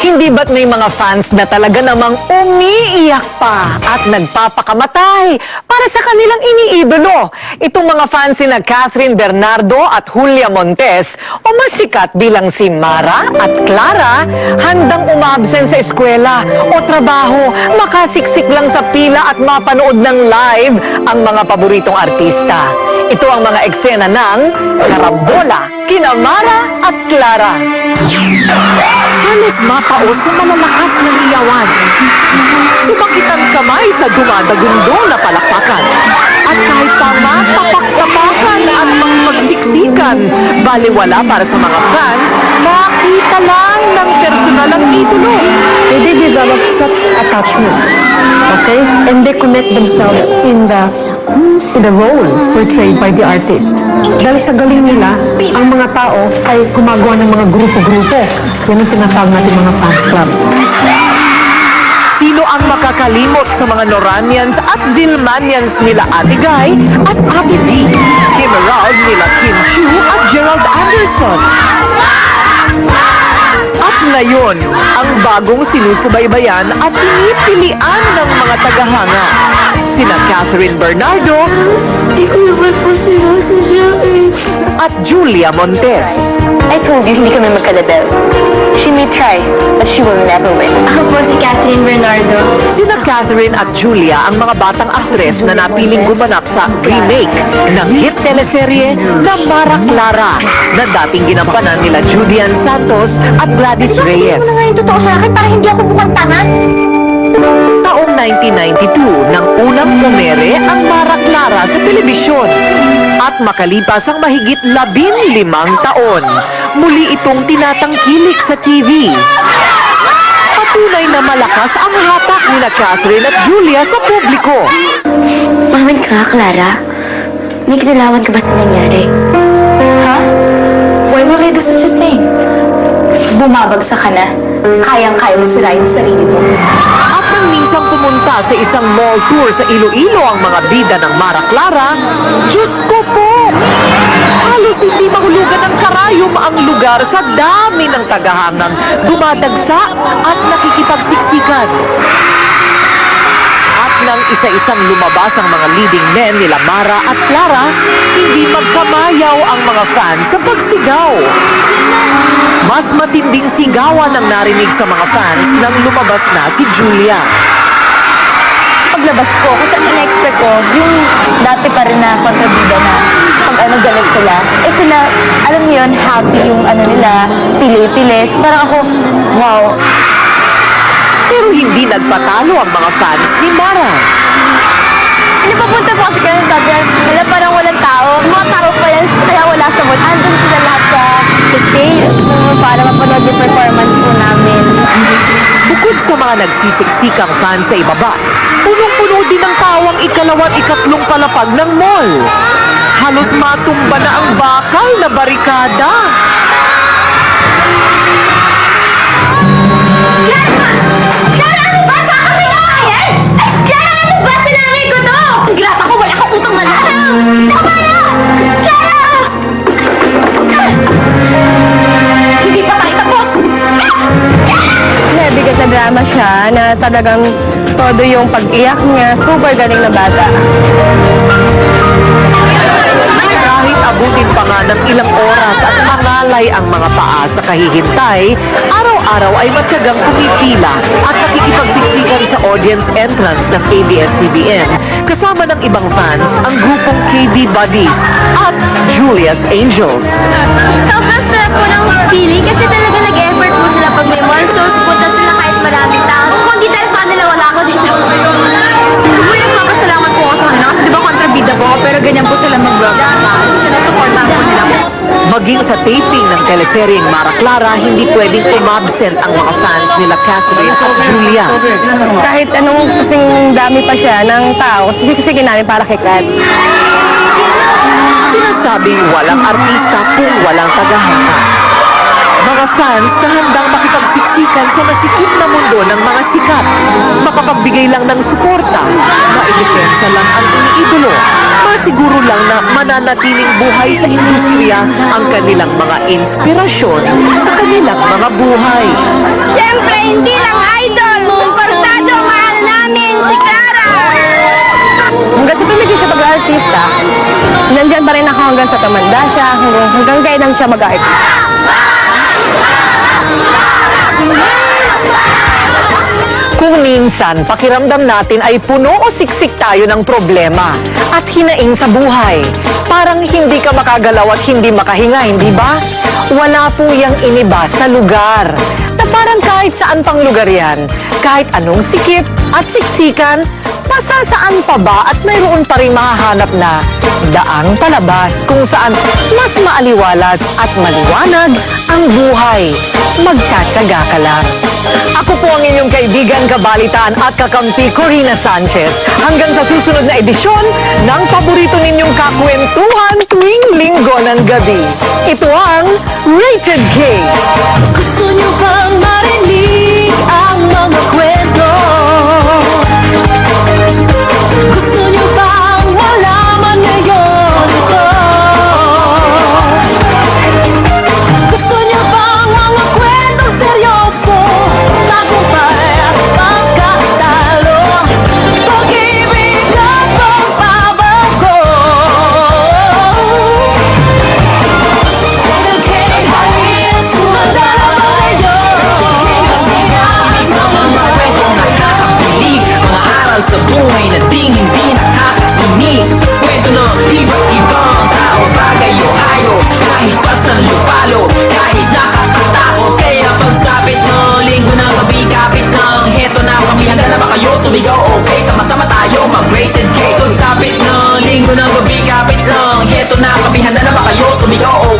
Hindi ba't may mga fans na talaga namang umiiyak pa at nagpapakamatay para sa kanilang iniidolo? Itong mga fans sina Catherine Bernardo at Julia Montes o mas sikat bilang si Mara at Clara, handang umabsent sa eskwela o trabaho, makasiksik lang sa pila at mapanood ng live ang mga paboritong artista. Ito ang mga eksena ng Karambola, kina Mara at Clara. Halos mapaos sa malalakas na iyawan. Sumakit ang kamay sa dumadagundong na palakpakan. At kahit pa matapak-tapakan at magsiksikan, baliwala para sa mga fans, makita lang ng personal ang idolo. They develop such attachment, okay? And they commit themselves in the role portrayed by the artist. Dahil sa galing nila, ang mga tao ay gumagawa ng mga grupo-grupo. Yan ang tinatawag natin mga fans club. Sino ang makakalimot sa mga Noranians at Vilmanians nila Ate Guy at Abby D? Kim Raud nila Kim Chu at Gerald Anderson. At ngayon, ang bagong sinusubaybayan at pinipilian ng mga tagahanga. Sina Catherine Bernardo Hindi ko naman po sinasadya eh. at Julia Montes. I told you hindi kami magkalabel. She may try, but she will never win. Ako po si Catherine Bernardo. Sina Catherine at Julia ang mga batang aktres na napiling gumanap sa remake ng hit teleserye na Mara Clara na dating ginampanan nila Julian Santos at Gladys Reyes. Ano nga yung totoo sa akin para hindi ako mukhang tanga? Taong 1992 nang unang pumere ang Mara Clara sa telebisyon. At makalipas ang mahigit 15 taon, muli itong tinatangkilik sa TV. Patunay na malakas ang hatak nila Catherine at Julia sa publiko. Mamin ka, Clara? May kinalawan ka ba sa nangyari? Ha? Why will I do such a thing? Bumabagsak ka na. Kayang-kaya mo sirain sa sarili mo. At nang minsang pumunta sa isang mall tour sa Iloilo ang mga bida ng Mara Clara, Diyos ko po! Halos hindi mahulugan ng karayom ang lugar sa dami ng tagahangang dumadagsa at nakikipagsiksikan. At nang isa-isang lumabas ang mga leading men nila Mara at Clara, hindi magkamayaw ang mga fans sa pagsigaw. Mas matinding sigawan ang narinig sa mga fans nang lumabas na si Julia. Paglabas ko, kasi ang in-expect ko, yung dati pa rin na kontrabida na pag galit sila, sila, alam niyo yun, happy yung nila, pili-pili. So parang ako, wow. Pero hindi nagpatalo ang mga fans ni Mara. Napapunta po kasi kaya sabi, wala parang walang tao. Mga tao pa yan, kaya wala sa mood. Andun sila lahat sa stage para mapanood yung performance po namin. Bukod sa mga nagsisiksikang fans sa ibaba, punong-puno din ng tawang ikatlong palapag ng mall. Halos matumba na ang bakal na barikada. Nabigat na drama siya na talagang todo yung pag-iyak niya, super galing na bata. Kahit abutin pa nga ng ilang oras at mangalay ang mga paa sa kahihintay, araw-araw ay matyagang pumipila at nakikipagsiksikan sa audience entrance ng ABS-CBN kasama ng ibang fans ang grupong KB Buddies at Julia's Angels. Sobrang sarap po ng feeling kasi talaga nag-effort po sila pag may more shows. Punta sila kahit maraming tao. Kung hindi dahil sa kanila, wala ako dito. Siguro nagpapasalamat po ako sa kanila kasi di ba kontrabida po ako pero ganyan po sila mag-broadcast. Sinusuportahan po nila po. Maging sa taping ng teleseryeng Mara Clara, hindi pwedeng umabsent ang mga fans nila Catherine at Julia. Kahit anong kasing dami pa siya ng tao, sisigin namin para kay Kat. Sinasabing walang artista kung walang tagahanga. Mga fans na handang makipagsiksikan sa masikip na mundo ng mga sikat, makapagbigay lang ng suporta, maidepensa lang ang iniidolo, masiguro lang na mananatiling buhay sa industriya ang kanilang mga inspirasyon sa kanilang mga buhay. Siyempre, hanggang sa tumanda siya, hanggang kailan siya mag-art. Kung minsan, pakiramdam natin ay puno o siksik tayo ng problema at hinaing sa buhay. Parang hindi ka makagalaw at hindi makahinga, hindi ba? Wala po yang iniba sa lugar. Na parang kahit saan pang lugar yan, kahit anong sikip at siksikan, masasaan pa ba at mayroon pa rin mahahanap na daang palabas kung saan mas maaliwalas at maliwanag ang buhay. Magtsatsaga ka lang. Ako po ang inyong kaibigan, kabalitaan at kakampi, Corina Sanchez. Hanggang sa susunod na edisyon ng paborito ninyong kakwentuhan tuwing linggo ng gabi. Ito ang Rated K. Gusto niyo bang marinig ang mga kwento? Gusto niyo bang malaman ngayon ito? Gusto niyo bang mga kwentong seryoso? Tagumpay at pagkatalo, pag-ibig at pagbabago. Okay, halos kumadama kayo. Mga kwentong nakakakilig, mga aral sa buhay na ding hindi nakakainig. Kwento ng iba't ibang tao, bagay o hayop, kahit pa sa lupalo, kahit nakakatakot. Kaya pagsapit ng linggo ng gabi, kapit ng heto na kami, handa na ba kayo? Sumigaw okay, sama-sama tayo mag-rated K. Pagsapit ng linggo ng gabi, kapit ng heto na kami, handa na ba kayo? Sumigaw